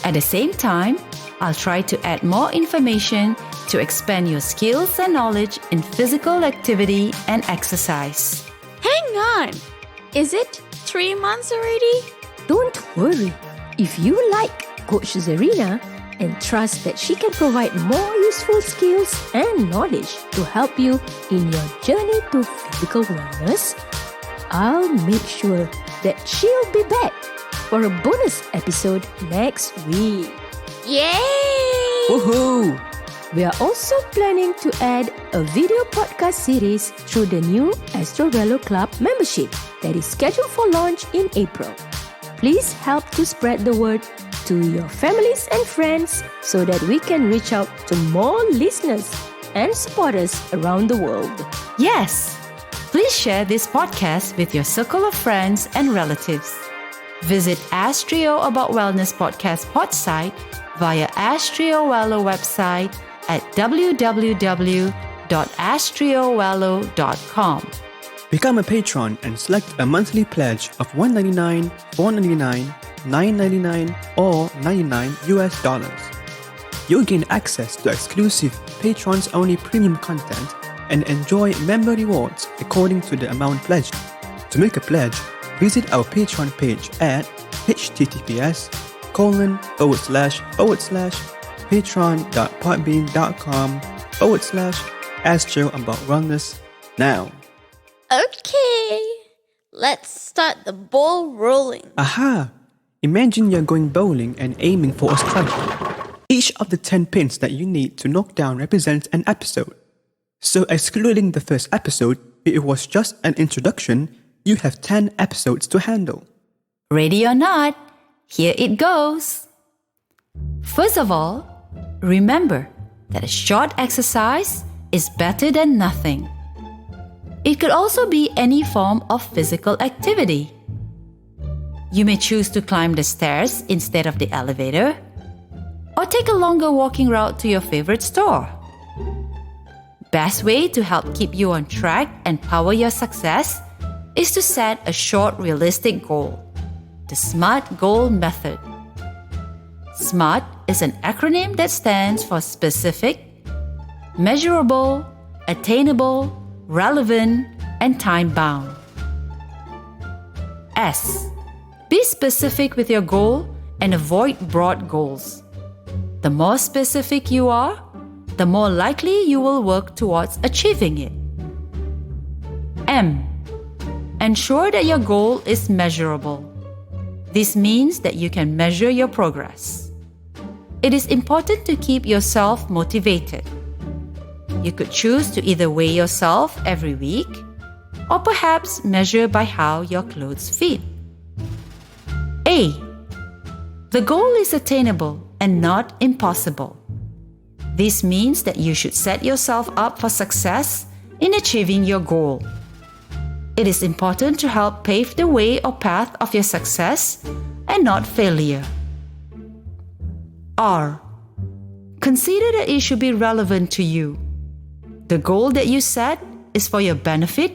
At the same time, I'll try to add more information to expand your skills and knowledge in physical activity and exercise. Hang on! Is it 3 months already? Don't worry. If you like Coach Zarina and trust that she can provide more useful skills and knowledge to help you in your journey to physical wellness, I'll make sure that she'll be back for a bonus episode next week. Yay! Woohoo! We are also planning to add a video podcast series through the new Astro Duo Club membership that is scheduled for launch in April. Please help to spread the word to your families and friends so that we can reach out to more listeners and supporters around the world. Yes! Please share this podcast with your circle of friends and relatives. Visit Ask Trio About Wellness podcast pod site via ASKtrioWello website at www.AsktrioWello.com. Become a patron and select a monthly pledge of $1.99, $4.99, $9.99, or $99. You'll gain access to exclusive patrons-only premium content and enjoy member rewards according to the amount pledged. To make a pledge, visit our Patreon page at https://patreon.podbean.com/Astro About Wellness now. Okay, let's start the ball rolling. Aha! Imagine you're going bowling and aiming for a strike. Each of the 10 pins that you need to knock down represents an episode. So excluding the first episode, if it was just an introduction, you have 10 episodes to handle. Ready or not, here it goes. First of all, remember that a short exercise is better than nothing. It could also be any form of physical activity. You may choose to climb the stairs instead of the elevator, or take a longer walking route to your favorite store. Best way to help keep you on track and power your success is to set a short, realistic goal. The SMART goal method. SMART is an acronym that stands for specific, measurable, attainable, relevant, and time-bound. S. Be specific with your goal and avoid broad goals. The more specific you are, the more likely you will work towards achieving it. M. Ensure that your goal is measurable. This means that you can measure your progress. It is important to keep yourself motivated. You could choose to either weigh yourself every week or perhaps measure by how your clothes fit. A. The goal is attainable and not impossible. This means that you should set yourself up for success in achieving your goal. It is important to help pave the way or path of your success and not failure. R. Consider that it should be relevant to you. The goal that you set is for your benefit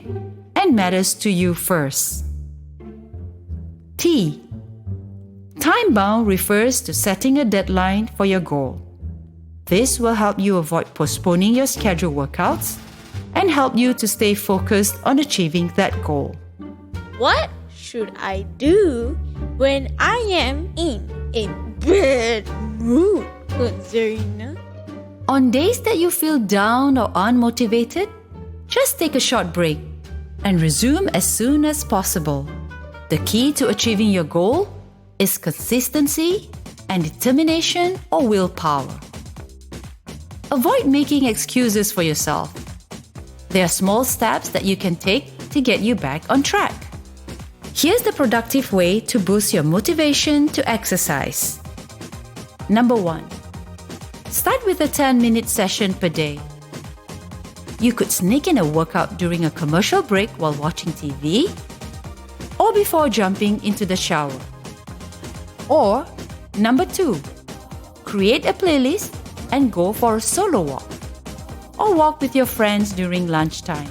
and matters to you first. T. Time-bound refers to setting a deadline for your goal. This will help you avoid postponing your scheduled workouts and help you to stay focused on achieving that goal. What should I do when I am in a bad mood, Zarina? On days that you feel down or unmotivated, just take a short break and resume as soon as possible. The key to achieving your goal is consistency and determination or willpower. Avoid making excuses for yourself. There are small steps that you can take to get you back on track. Here's the productive way to boost your motivation to exercise. Number 1. Start with a 10-minute session per day. You could sneak in a workout during a commercial break while watching TV or before jumping into the shower. Or, number 2, create a playlist and go for a solo walk or walk with your friends during lunchtime.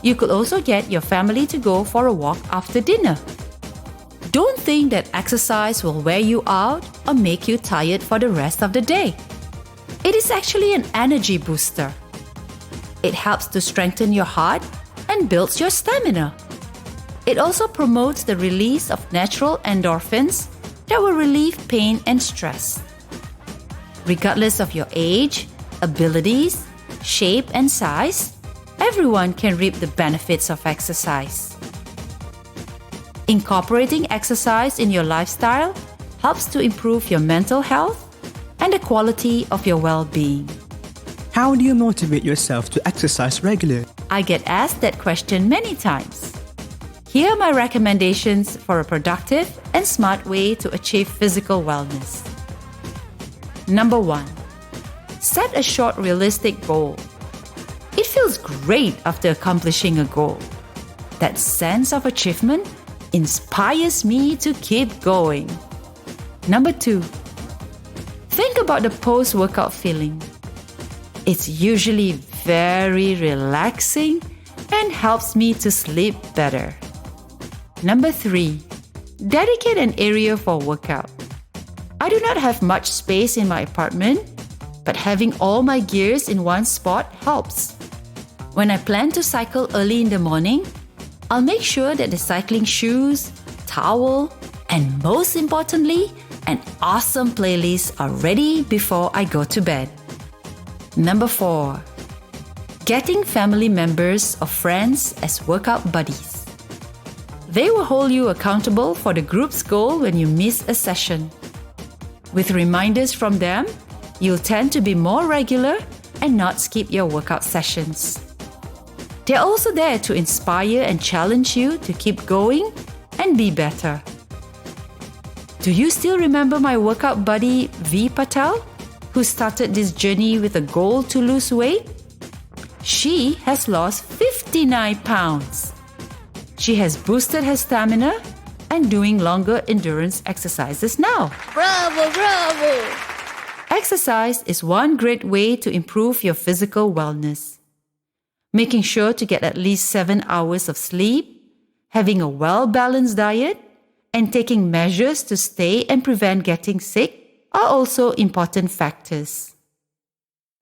You could also get your family to go for a walk after dinner. Don't think that exercise will wear you out or make you tired for the rest of the day. It is actually an energy booster. It helps to strengthen your heart and builds your stamina. It also promotes the release of natural endorphins that will relieve pain and stress. Regardless of your age, abilities, shape, and size, everyone can reap the benefits of exercise. Incorporating exercise in your lifestyle helps to improve your mental health and the quality of your well-being. How do you motivate yourself to exercise regularly? I get asked that question many times. Here are my recommendations for a productive and smart way to achieve physical wellness. Number 1. Set a short, realistic goal. It feels great after accomplishing a goal. That sense of achievement inspires me to keep going. Number 2. Think about the post-workout feeling. It's usually very relaxing and helps me to sleep better. Number 3. Dedicate an area for workout. I do not have much space in my apartment, but having all my gears in one spot helps. When I plan to cycle early in the morning, I'll make sure that the cycling shoes, towel, and most importantly, an awesome playlist are ready before I go to bed. Number 4. Getting family members or friends as workout buddies. They will hold you accountable for the group's goal when you miss a session. With reminders from them, you'll tend to be more regular and not skip your workout sessions. They're also there to inspire and challenge you to keep going and be better. Do you still remember my workout buddy V Patel, who started this journey with a goal to lose weight? She has lost 59 pounds. She has boosted her stamina and doing longer endurance exercises now. Bravo, bravo! Exercise is one great way to improve your physical wellness. Making sure to get at least 7 hours of sleep, having a well-balanced diet, and taking measures to stay and prevent getting sick are also important factors.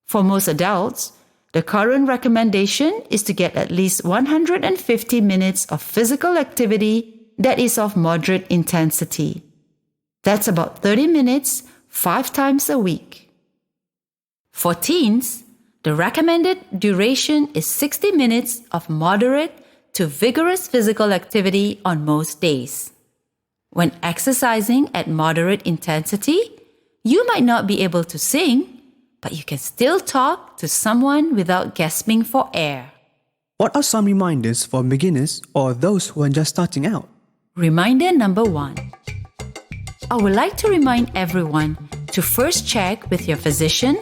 For most adults, the current recommendation is to get at least 150 minutes of physical activity that is of moderate intensity. That's about 30 minutes, 5 times a week. For teens, the recommended duration is 60 minutes of moderate to vigorous physical activity on most days. When exercising at moderate intensity, you might not be able to sing, but you can still talk to someone without gasping for air. What are some reminders for beginners or those who are just starting out? Reminder number 1. I would like to remind everyone to first check with your physician,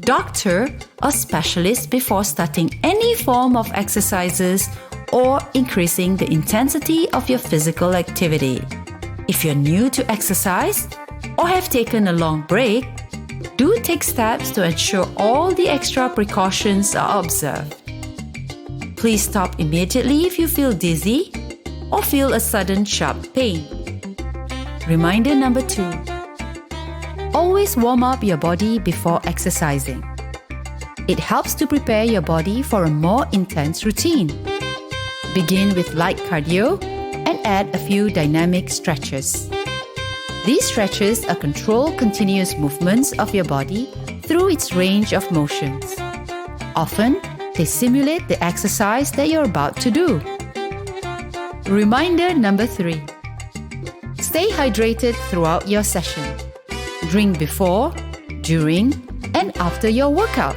doctor, or specialist before starting any form of exercises or increasing the intensity of your physical activity. If you're new to exercise or have taken a long break, do take steps to ensure all the extra precautions are observed. Please stop immediately if you feel dizzy or feel a sudden sharp pain. Reminder number 2. Always warm up your body before exercising. It helps to prepare your body for a more intense routine. Begin with light cardio and add a few dynamic stretches. These stretches are controlled continuous movements of your body through its range of motions. Often, they simulate the exercise that you're about to do. Reminder number 3. Stay hydrated throughout your session. Drink before, during, and after your workout.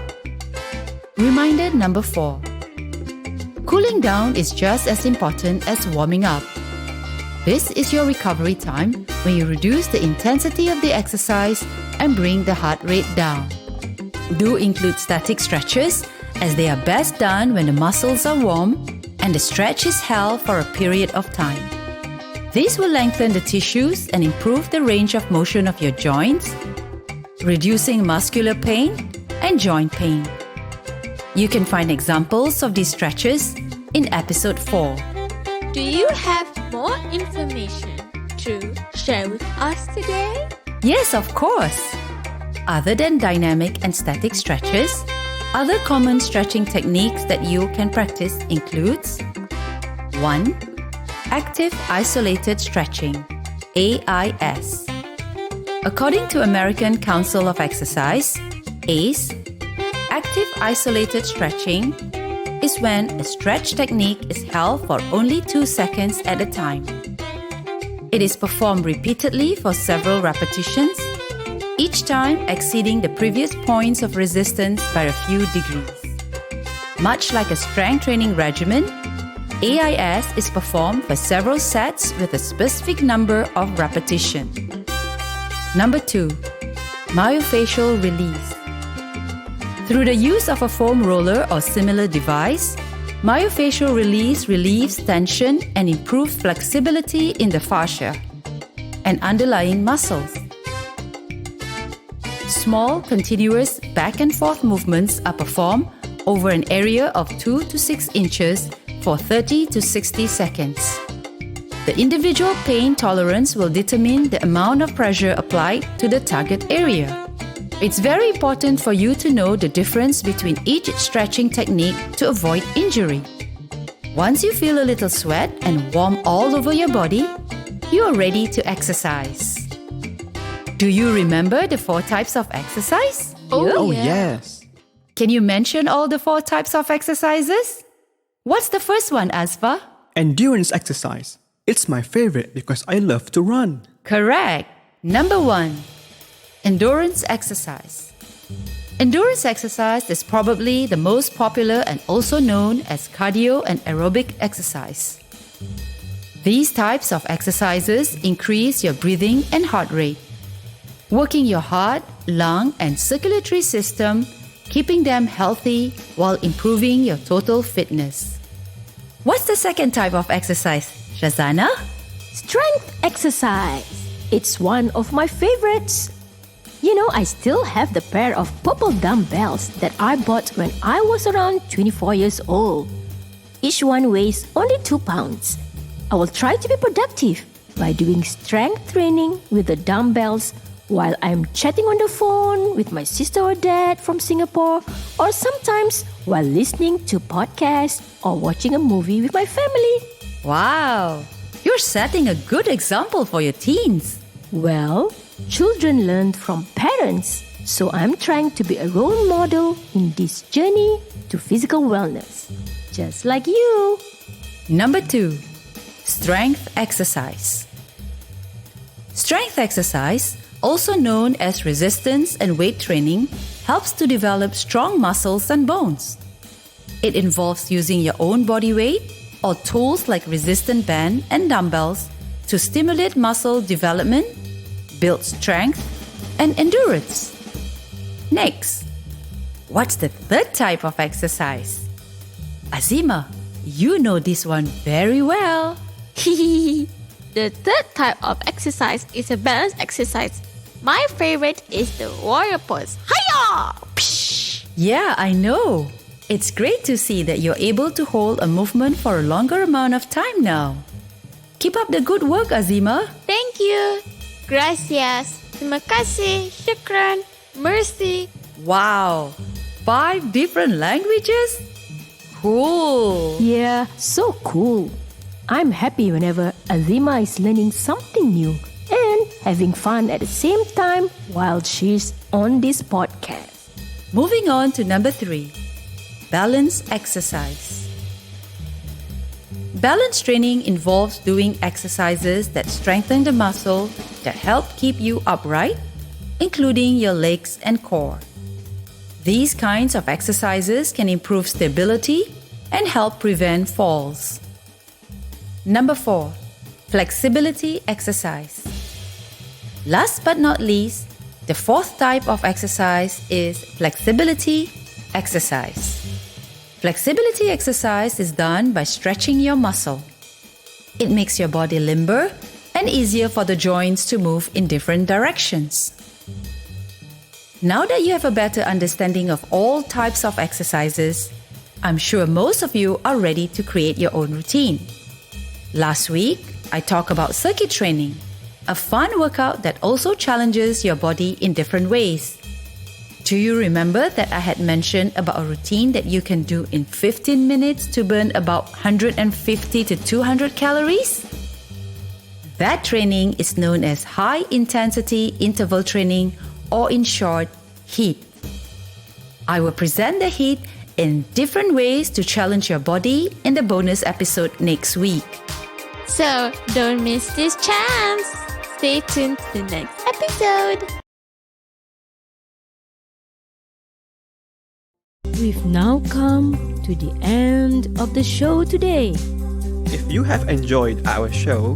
Reminder number 4. Cooling down is just as important as warming up. This is your recovery time when you reduce the intensity of the exercise and bring the heart rate down. Do include static stretches as they are best done when the muscles are warm and the stretch is held for a period of time. This will lengthen the tissues and improve the range of motion of your joints, reducing muscular pain and joint pain. You can find examples of these stretches in episode 4. Do you have more information to share with us today? Yes, of course. Other than dynamic and static stretches, other common stretching techniques that you can practice includes 1. Active Isolated Stretching, AIS. According to American Council of Exercise, ACE, active isolated stretching is when a stretch technique is held for only 2 seconds at a time. It is performed repeatedly for several repetitions, each time exceeding the previous points of resistance by a few degrees. Much like a strength training regimen, AIS is performed for several sets with a specific number of repetitions. Number 2. Myofascial release. Through the use of a foam roller or similar device, myofascial release relieves tension and improves flexibility in the fascia and underlying muscles. Small, continuous back and forth movements are performed over an area of 2 to 6 inches for 30 to 60 seconds. The individual pain tolerance will determine the amount of pressure applied to the target area. It's very important for you to know the difference between each stretching technique to avoid injury. Once you feel a little sweat and warm all over your body, you are ready to exercise. Do you remember the 4 types of exercise? Oh, yes. Can you mention all the 4 types of exercises? What's the first one, Azfar? Endurance exercise. It's my favorite because I love to run. Correct. Number 1. Endurance exercise. Endurance exercise is probably the most popular and also known as cardio and aerobic exercise. These types of exercises increase your breathing and heart rate, working your heart, lung, and circulatory system, keeping them healthy while improving your total fitness. What's the second type of exercise, Syazana? Strength exercise. It's one of my favorites. You know, I still have the pair of purple dumbbells that I bought when I was around 24 years old. Each one weighs only 2 pounds. I will try to be productive by doing strength training with the dumbbells while I'm chatting on the phone with my sister or dad from Singapore, or sometimes while listening to podcasts or watching a movie with my family. Wow! You're setting a good example for your teens. Well, children learn from parents, so I'm trying to be a role model in this journey to physical wellness, just like you. Number 2. Strength exercise. Strength exercise, also known as resistance and weight training, helps to develop strong muscles and bones. It involves using your own body weight or tools like resistant band and dumbbells to stimulate muscle development, build strength, and endurance. Next, what's the third type of exercise? Azimah, you know this one very well. The third type of exercise is a balance exercise. My favorite is the warrior pose. Hiya! Psh! Yeah, I know. It's great to see that you're able to hold a movement for a longer amount of time now. Keep up the good work, Azimah. Thank you. Gracias. Terima kasih. Shukran. Mercy. Wow, 5 different languages? Cool. Yeah, so cool. I'm happy whenever Azimah is learning something new and having fun at the same time while she's on this podcast. Moving on to number 3, balance exercise. Balance training involves doing exercises that strengthen the muscle that help keep you upright, including your legs and core. These kinds of exercises can improve stability and help prevent falls. Number 4, flexibility exercise. Last but not least, the fourth type of exercise is flexibility exercise. Flexibility exercise is done by stretching your muscle. It makes your body limber and easier for the joints to move in different directions. Now that you have a better understanding of all types of exercises, I'm sure most of you are ready to create your own routine. Last week, I talked about circuit training, a fun workout that also challenges your body in different ways. Do you remember that I had mentioned about a routine that you can do in 15 minutes to burn about 150 to 200 calories? That training is known as high-intensity interval training, or in short, HIIT. I will present the HIIT in different ways to challenge your body in the bonus episode next week. So, don't miss this chance. Stay tuned to the next episode. We've now come to the end of the show today. If you have enjoyed our show,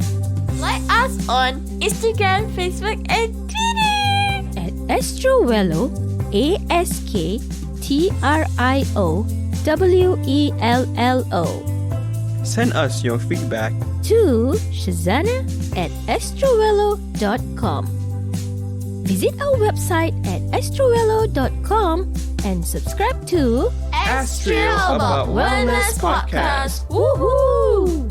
Like us on Instagram, Facebook, and Twitter. At ASKtrioWello, ASKtrioWello. send us your feedback. To Syazana at ASKtrowello.com. Visit our website at ASKtrowello.com and subscribe to Astro About Wellness Podcast. Woohoo!